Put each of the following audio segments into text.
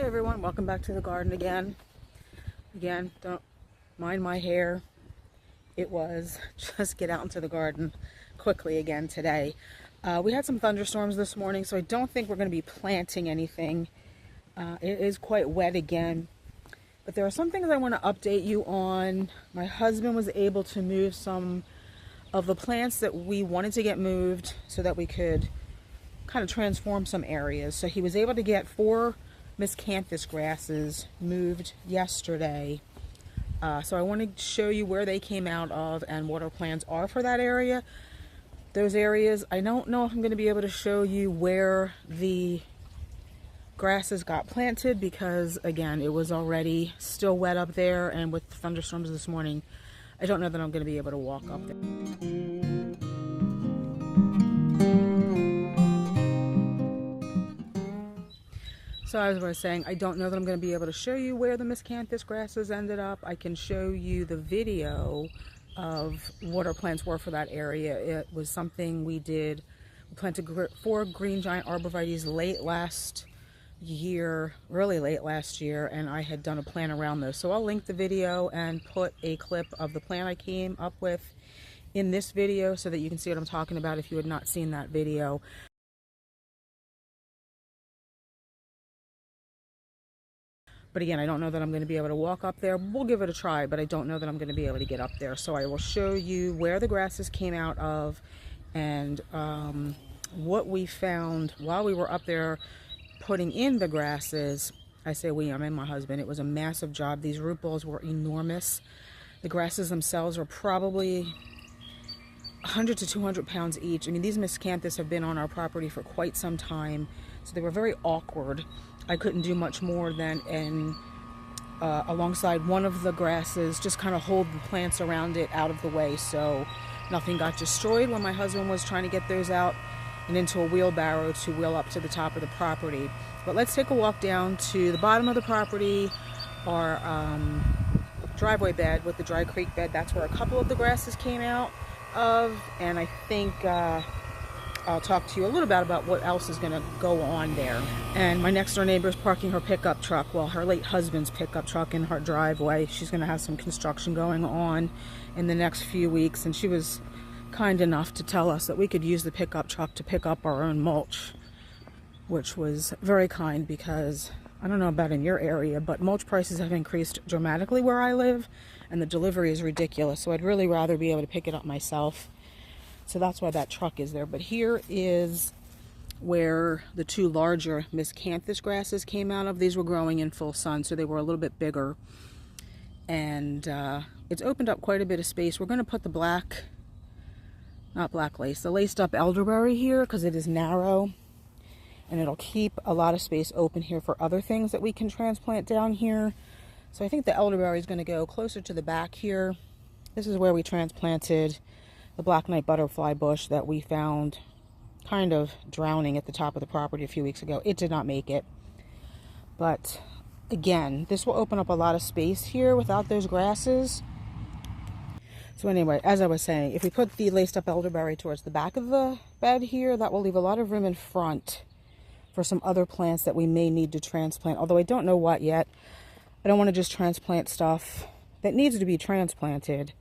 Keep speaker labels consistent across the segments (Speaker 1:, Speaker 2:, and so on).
Speaker 1: Hey everyone, welcome back to the garden again. Don't mind my hair. It was just get out into the garden quickly again today. We had some thunderstorms this morning, so I don't think we're going to be planting anything. It is quite wet again. But there are some things I want to update you on. My husband was able to move some of the plants that we wanted to get moved so that we could kind of transform some areas. So he was able to get 4 miscanthus grasses moved yesterday. So I want to show you where they came out of and what our plans are for that area. Those areas, I don't know if I'm going to be able to show you where the grasses got planted because, again, it was already still wet up there, and with thunderstorms this morning, I don't know that I'm going to be able to walk up there. So as I was saying, I don't know that I'm going to be able to show you where the miscanthus grasses ended up. I can show you the video of what our plans were for that area. It was something we did. We planted 4 green giant arborvitaes late last year, really late last year, and I had done a plan around those. So I'll link the video and put a clip of the plan I came up with in this video so that you can see what I'm talking about if you had not seen that video. But again, I don't know that I'm going to be able to walk up there. We'll give it a try, but I don't know that I'm going to be able to get up there. So I will show you where the grasses came out of and what we found while we were up there putting in the grasses. I say we, I mean my husband. It was a massive job. These root balls were enormous. The grasses themselves were probably 100 to 200 pounds each. I mean, these miscanthus have been on our property for quite some time, so they were very awkward. I couldn't do much more than alongside one of the grasses, just kind of hold the plants around it out of the way so nothing got destroyed when my husband was trying to get those out and into a wheelbarrow to wheel up to the top of the property. But let's take a walk down to the bottom of the property, our driveway bed with the dry creek bed. That's where a couple of the grasses came out of, and I think I'll talk to you a little bit about what else is going to go on there. And my next door neighbor is parking her pickup truck, well, her late husband's pickup truck, in her driveway. She's going to have some construction going on in the next few weeks, and she was kind enough to tell us that we could use the pickup truck to pick up our own mulch, which was very kind because I don't know about in your area, but mulch prices have increased dramatically where I live, and the delivery is ridiculous. So I'd really rather be able to pick it up myself. So that's why that truck is there. But here is where the 2 larger miscanthus grasses came out of. These were growing in full sun, so they were a little bit bigger. And it's opened up quite a bit of space. We're going to put the the laced up elderberry here because it is narrow. And it'll keep a lot of space open here for other things that we can transplant down here. So I think the elderberry is going to go closer to the back here. This is where we transplanted the black knight butterfly bush that we found kind of drowning at the top of the property a few weeks ago. It did not make it. But again, this will open up a lot of space here without those grasses. So anyway, as I was saying, if we put the laced up elderberry towards the back of the bed here, that will leave a lot of room in front for some other plants that we may need to transplant, although I don't know what yet. I don't want to just transplant stuff that needs to be transplanted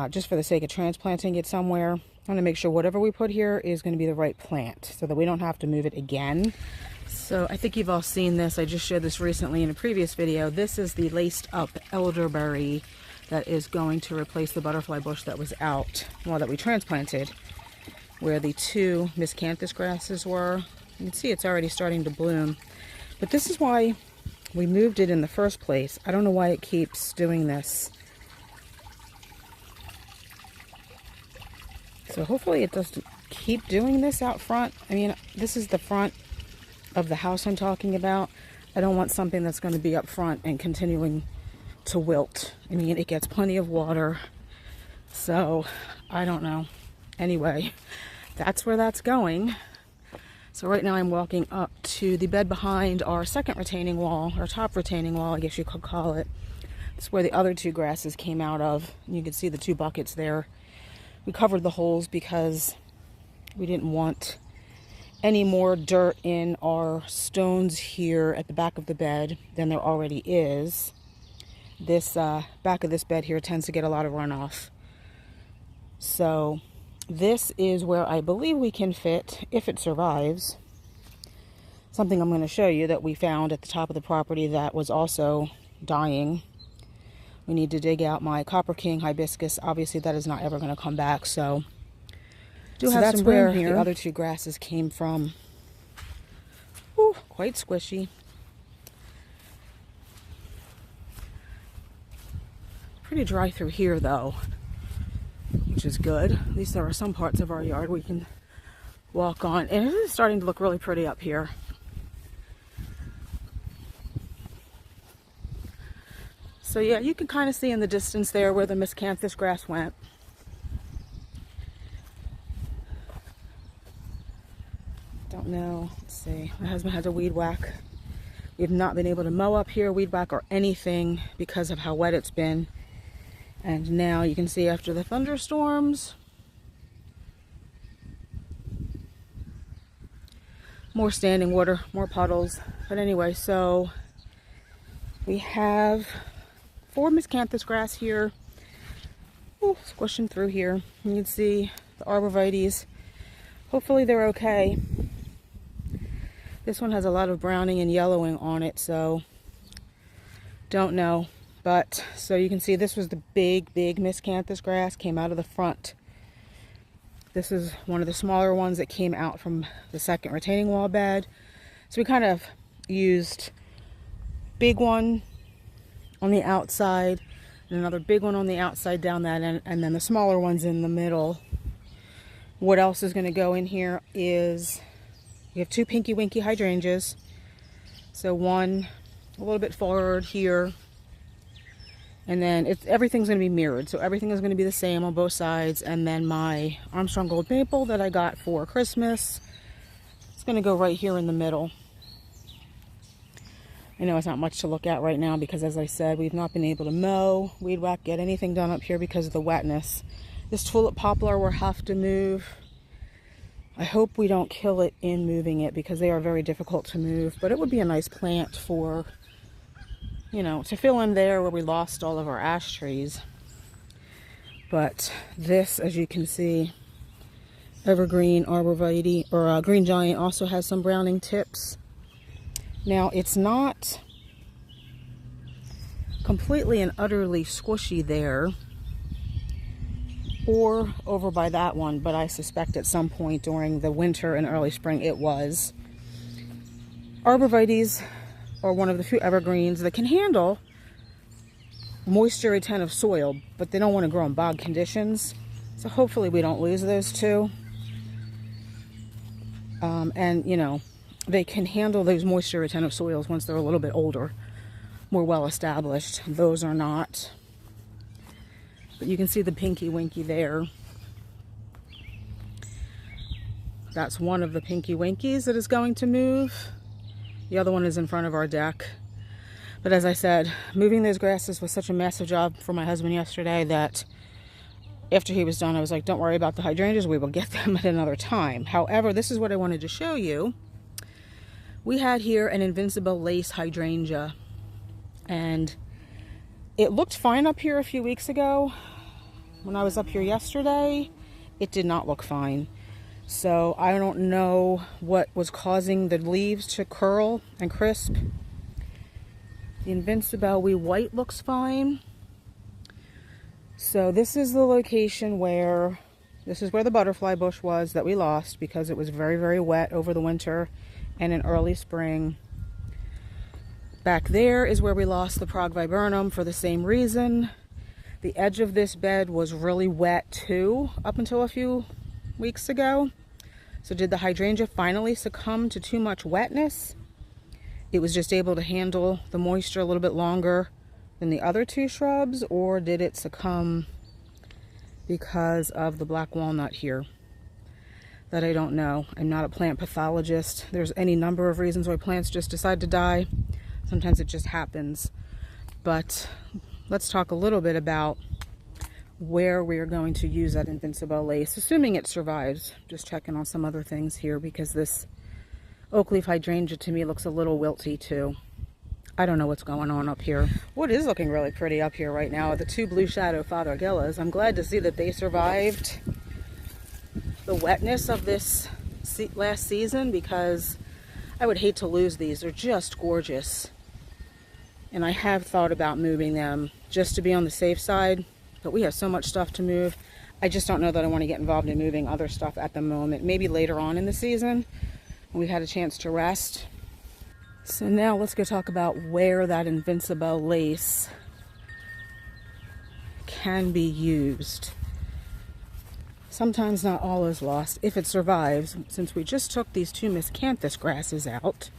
Speaker 1: just for the sake of transplanting it somewhere. I want to make sure whatever we put here is going to be the right plant so that we don't have to move it again. So I think you've all seen this. I just showed this recently in a previous video. This is the laced up elderberry that is going to replace the butterfly bush that was out, well, that we transplanted, where the 2 miscanthus grasses were. You can see it's already starting to bloom. But this is why we moved it in the first place. I don't know why it keeps doing this. So hopefully it doesn't keep doing this out front. I mean, this is the front of the house I'm talking about. I don't want something that's going to be up front and continuing to wilt. I mean, it gets plenty of water. So, I don't know. Anyway, that's where that's going. So right now I'm walking up to the bed behind our second retaining wall, our top retaining wall, I guess you could call it. This is where the other 2 grasses came out of. You can see the 2 buckets there. We covered the holes because we didn't want any more dirt in our stones here at the back of the bed than there already is. This back of this bed here tends to get a lot of runoff. So this is where I believe we can fit, if it survives, something I'm going to show you that we found at the top of the property that was also dying. We need to dig out my Copper King hibiscus. Obviously that is not ever going to come back, so that's where the other two grasses came from. Ooh, quite squishy. Pretty dry through here though, which is good. At least there are some parts of our yard we can walk on, and it is starting to look really pretty up here. So yeah, you can kind of see in the distance there where the miscanthus grass went. Don't know. Let's see. My husband has a weed whack. We've not been able to mow up here, weed whack, or anything because of how wet it's been. And now you can see after the thunderstorms, more standing water, more puddles. But anyway, so we have 4 miscanthus grass here. Ooh, squishing through here. You can see the arborvitaes. Hopefully they're okay. This one has a lot of browning and yellowing on it, so don't know. But so you can see this was the big miscanthus grass, came out of the front. This is one of the smaller ones that came out from the second retaining wall bed. So we kind of used big one on the outside and another big one on the outside down that end, and then the smaller ones in the middle. What else is going to go in here is we have 2 pinky winky hydrangeas. So one a little bit forward here, and then everything's going to be mirrored. So everything is going to be the same on both sides. And then my Armstrong Gold Maple that I got for Christmas, it's going to go right here in the middle. I know it's not much to look at right now because, as I said, we've not been able to mow, weed whack, get anything done up here because of the wetness. This tulip poplar will have to move. I hope we don't kill it in moving it because they are very difficult to move. But it would be a nice plant for, you know, to fill in there where we lost all of our ash trees. But this, as you can see, evergreen arborvitae, or green giant, also has some browning tips. Now, it's not completely and utterly squishy there or over by that one, but I suspect at some point during the winter and early spring it was. Arborvitaes are one of the few evergreens that can handle moisture retentive soil, but they don't want to grow in bog conditions. So hopefully we don't lose those two. And, you know, they can handle those moisture retentive soils once they're a little bit older, more well established. Those are not. But you can see the pinky winky there. That's one of the pinky winkies that is going to move. The other one is in front of our deck. But as I said, moving those grasses was such a massive job for my husband yesterday that after he was done, I was like, don't worry about the hydrangeas, we will get them at another time. However, this is what I wanted to show you. We had here an Invincible Lace hydrangea, and it looked fine up here a few weeks ago. When I was up here yesterday, it did not look fine. So I don't know what was causing the leaves to curl and crisp. The Invincible Wee White looks fine. So this is the location where, this is where the butterfly bush was that we lost because it was very, very wet over the winter and in early spring. Back there is where we lost the Prague viburnum for the same reason. The edge of this bed was really wet too up until a few weeks ago. So did the hydrangea finally succumb to too much wetness? It was just able to handle the moisture a little bit longer than the other two shrubs, or did it succumb because of the black walnut here? That I don't know. I'm not a plant pathologist. There's any number of reasons why plants just decide to die. Sometimes it just happens. But let's talk a little bit about where we are going to use that Invincible lace, assuming it survives. Just checking on some other things here because this oak leaf hydrangea to me looks a little wilty too. I don't know what's going on up here. What is looking really pretty up here right now are the two blue shadow Fothergillas. I'm glad to see that they survived the wetness of this last season because I would hate to lose these. They're just gorgeous. And I have thought about moving them just to be on the safe side, but we have so much stuff to move. I just don't know that I want to get involved in moving other stuff at the moment. Maybe later on in the season when we've had a chance to rest. So now let's go talk about where that Invincible lace can be used. Sometimes not all is lost if it survives. Since we just took these two miscanthus grasses out,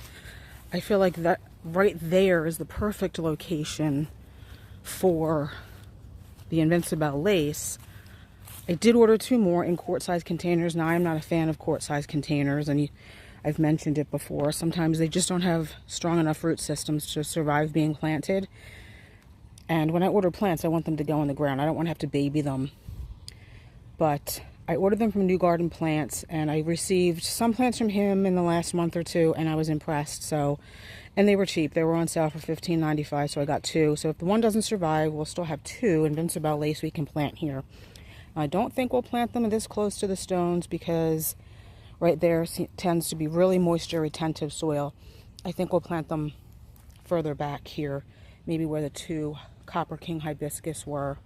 Speaker 1: I feel like that right there is the perfect location for the Invincible lace. I did order 2 more in quart-size containers. Now, I'm not a fan of quart-size containers, and I've mentioned it before. Sometimes they just don't have strong enough root systems to survive being planted. And when I order plants, I want them to go in the ground. I don't want to have to baby them. But I ordered them from New Garden Plants, and I received some plants from him in the last month or 2, and I was impressed. So, and they were cheap. They were on sale for $15.95, so I got 2. So if the one doesn't survive, we'll still have 2 Invincible lace we can plant here. I don't think we'll plant them this close to the stones because right there tends to be really moisture retentive soil. I think we'll plant them further back here, maybe where the 2 Copper King hibiscus were.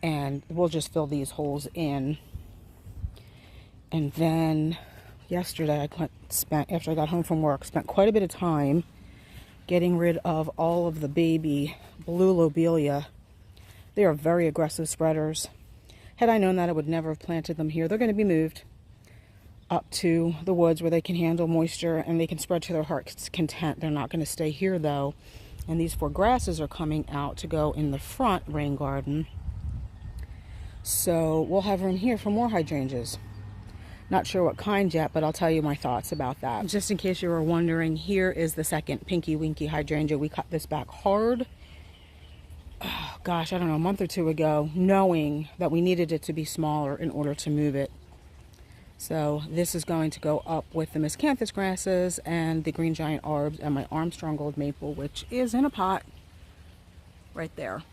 Speaker 1: And we'll just fill these holes in. And then yesterday after I got home from work, spent quite a bit of time getting rid of all of the baby blue lobelia. They are very aggressive spreaders. Had I known that, I would never have planted them here. They're going to be moved up to the woods where they can handle moisture and they can spread to their heart's content. They're not going to stay here though. And these 4 grasses are coming out to go in the front rain garden. So we'll have room here for more hydrangeas. Not sure what kind yet, but I'll tell you my thoughts about that. Just in case you were wondering, here is the second Pinky Winky hydrangea. We cut this back hard. Oh, gosh, I don't know, a month or 2 ago, knowing that we needed it to be smaller in order to move it. So this is going to go up with the miscanthus grasses and the green giant arbs and my Armstrong gold maple, which is in a pot right there.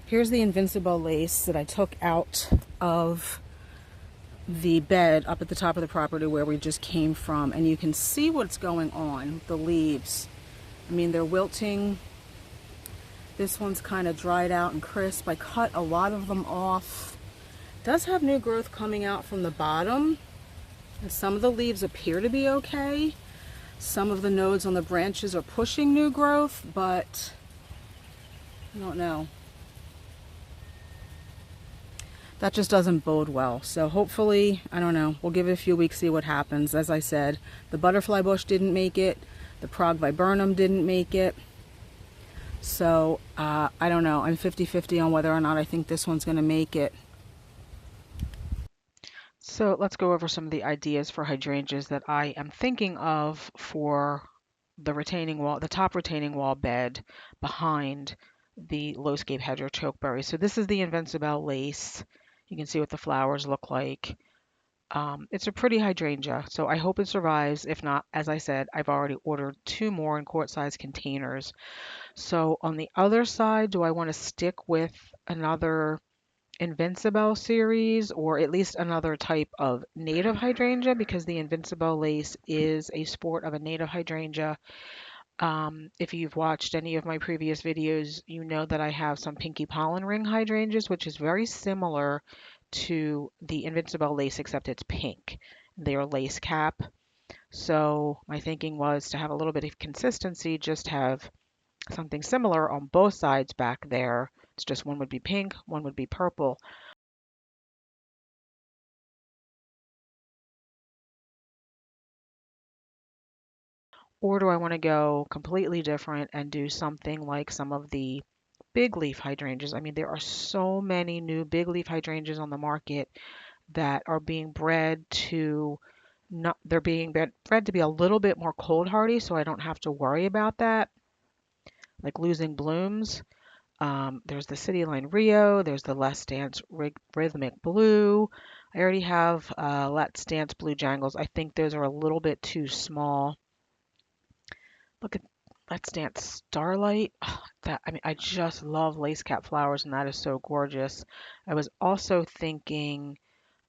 Speaker 1: Here's the Invincible lace that I took out of the bed up at the top of the property where we just came from. And you can see what's going on with the leaves. I mean, they're wilting. This one's kind of dried out and crisp. I cut a lot of them off. It does have new growth coming out from the bottom. And some of the leaves appear to be okay. Some of the nodes on the branches are pushing new growth, but I don't know. That just doesn't bode well. So hopefully, I don't know, we'll give it a few weeks, see what happens. As I said, the butterfly bush didn't make it. The Prague viburnum didn't make it. So, I don't know. I'm 50-50 on whether or not I think this one's going to make it. So let's go over some of the ideas for hydrangeas that I am thinking of for the retaining wall, the top retaining wall bed behind the low-scape hedgerow chokeberry. So this is the Invincible lace. You can see what the flowers look like. It's a pretty hydrangea, so I hope it survives. If not, as I said, I've already ordered 2 more in quart-sized containers. So on the other side, do I want to stick with another Invincible series or at least another type of native hydrangea, because the Invincible lace is a sport of a native hydrangea. If you've watched any of my previous videos, you know that I have some pinky pollen ring hydrangeas, which is very similar to the Invincible lace, except it's pink. They are lace cap. So my thinking was to have a little bit of consistency, just have something similar on both sides back there. It's just one would be pink, one would be purple. Or do I want to go completely different and do something like some of the big leaf hydrangeas? I mean, there are so many new big leaf hydrangeas on the market that are being bred to not, they're being bred to be a little bit more cold hardy, so I don't have to worry about that, like losing blooms. There's the City Line Rio. There's the Let's Dance Rhythmic Blue. I already have Let's Dance Blue Jangles. I think those are a little bit too small. Look at Let's Dance Starlight. That, I mean, I just love lace cap flowers, and that is so gorgeous. I was also thinking,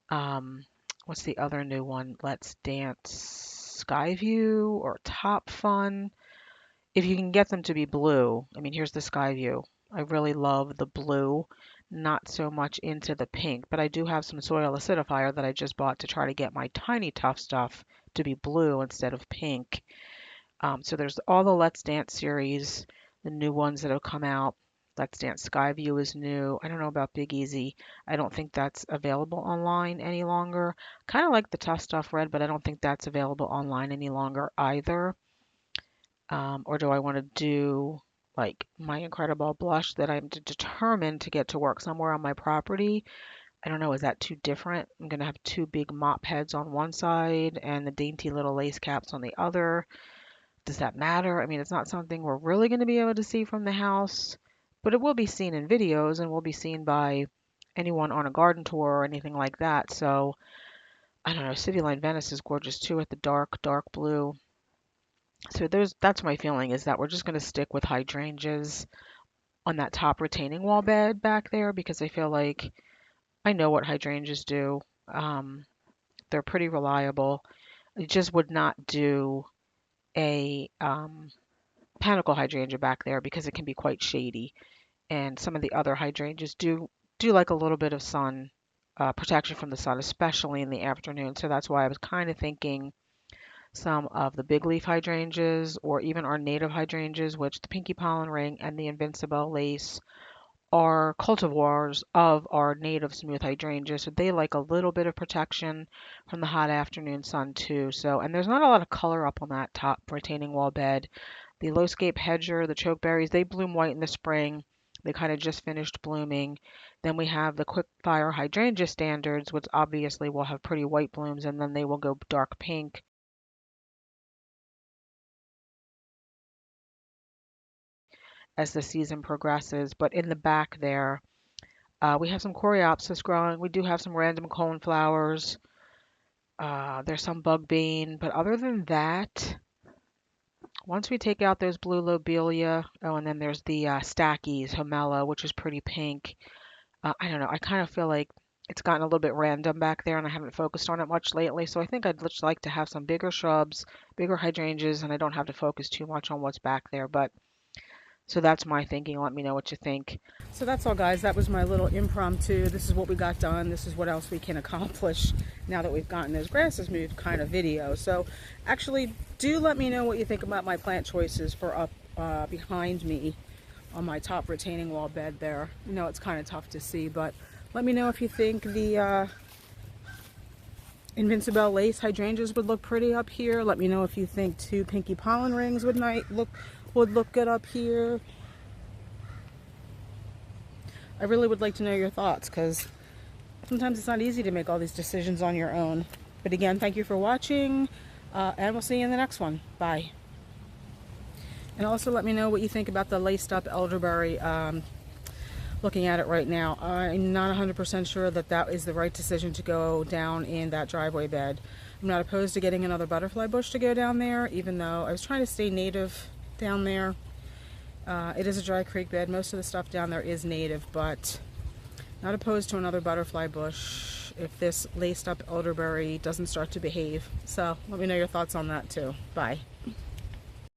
Speaker 1: what's the other new one? Let's Dance Skyview or Top Fun. If you can get them to be blue, I mean, here's the Skyview. I really love the blue, not so much into the pink, but I do have some soil acidifier that I just bought to try to get my tiny tough stuff to be blue instead of pink. So there's all the Let's Dance series, the new ones that have come out. Let's Dance Skyview is new. I don't know about Big Easy. I don't think that's available online any longer. Kind of like the Tough Stuff Red, but I don't think that's available online any longer either. Or do I want to do like my Incredible Blush that I'm determined to get to work somewhere on my property? I don't know, is that too different? I'm going to have two big mop heads on one side and the dainty little lace caps on the other. Does that matter? I mean, it's not something we're really going to be able to see from the house, but it will be seen in videos and will be seen by anyone on a garden tour or anything like that. So I don't know. City Line Venice is gorgeous too with the dark blue. So that's my feeling is that we're just going to stick with hydrangeas on that top retaining wall bed back there because I feel like I know what hydrangeas do. Um, they're pretty reliable. I just would not do a panicle hydrangea back there because it can be quite shady. And some of the other hydrangeas do like a little bit of sun protection from the sun, especially in the afternoon. So that's why I was kind of thinking some of the big leaf hydrangeas or even our native hydrangeas, which the Pinky Pollen Ring and the Invincible Lace are cultivars of our native smooth hydrangeas. So they like a little bit of protection from the hot afternoon sun too. So, and there's not a lot of color up on that top retaining wall bed. The Lowscape Hedger, the chokeberries, they bloom white in the spring. They kind of just finished blooming. Then we have the Quickfire Hydrangea Standards, which obviously will have pretty white blooms, and then they will go dark pink as the season progresses. But in the back there, we have some Coreopsis growing. We do have some random cone flowers. There's some bug bean. But other than that, once we take out those blue lobelia, oh, and then there's the Stackies, Homela, which is pretty pink. I don't know. I kind of feel like it's gotten a little bit random back there, and I haven't focused on it much lately. So I think I'd just like to have some bigger shrubs, bigger hydrangeas, and I don't have to focus too much on what's back there. But so that's my thinking. Let me know what you think. So that's all, guys. That was my little impromptu. This is what we got done. This is what else we can accomplish now that we've gotten those grasses moved kind of video. So actually, do let me know what you think about my plant choices for up behind me on my top retaining wall bed there. I know it's kind of tough to see, but let me know if you think the Invincible Lace hydrangeas would look pretty up here. Let me know if you think two Pinky Pollen Rings would look good up here. I really would like to know your thoughts because sometimes it's not easy to make all these decisions on your own. But again, thank you for watching, and we'll see you in the next one. Bye. And also let me know what you think about the laced up elderberry. Looking at it right now, I'm not 100% sure that that is the right decision to go down in that driveway bed. I'm not opposed to getting another butterfly bush to go down there, even though I was trying to stay native down there. It is a dry creek bed. Most of the stuff down there is native, but not opposed to another butterfly bush if this laced up elderberry doesn't start to behave. So let me know your thoughts on that too. Bye.